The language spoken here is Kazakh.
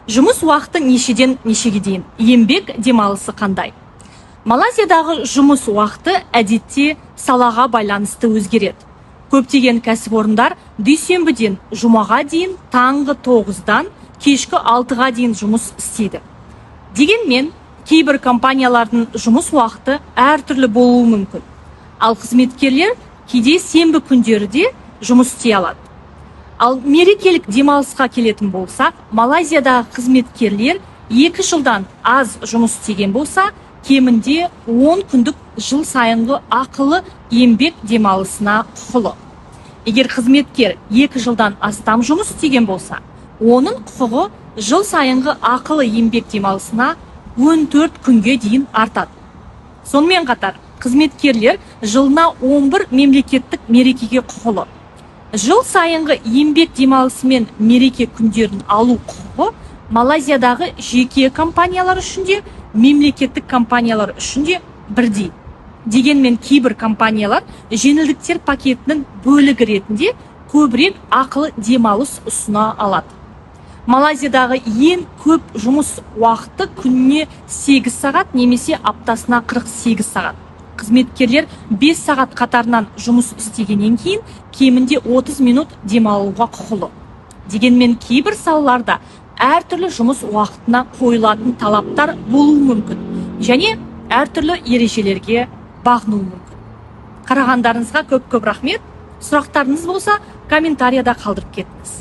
Жұмыс уақыты нешеден нешеге дейін? Еңбек демалысы қандай? Малайзиядағы жұмыс уақыты әдетте салаға байланысты өзгереді. Көптеген кәсіпорындар дүйсенбіден жұмаға дейін таңғы 9-дан кешкі 6-ға дейін жұмыс істейді. Дегенмен, кейбір компаниялардың жұмыс уақыты әртүрлі болуы мүмкін. Ал қызметкерлер кейде сенбі күндері де жұмыс істей алады. Ал мерекелік демалысқа келетін болсақ, Малайзиядағы қызметкерлер 2 жылдан аз жұмыс істеген болса, кемінде 10 күндік жыл сайынғы ақылы еңбек демалысына құқылы. Егер қызметкер 2 жылдан астам жұмыс істеген болса, оның құқығы жыл сайынғы ақылы еңбек демалысына 14 күнге дейін артады. Сонымен қатар, қызметкерлер жылына 11 мемлекеттік мерекеге құқылы. Жыл сайынғы еңбек демалысы мен мереке күндерін алу құқығы Малайзиядағы жеке компаниялар үшін де, мемлекеттік компаниялар үшін де бірдей. Дегенмен кейбір компаниялар жеңілдіктер пакетінің бөлігі ретінде көбірек ақылы демалыс ұсына алады. Малайзиядағы ең көп жұмыс уақыты күніне 8 сағат немесе аптасына 48 сағат. Қызметкерлер 5 сағат қатарынан жұмыс істегеннен кейін кемінде 30 минут демалуға құқылы. Дегенмен кейбір салаларда әртүрлі жұмыс уақытына қойылатын талаптар болуы мүмкін және әртүрлі ережелерге бағынуы мүмкін. Қарағандарыңызға көп рахмет. Сұрақтарыңыз болса, комментарияда қалдырып кетіңіз.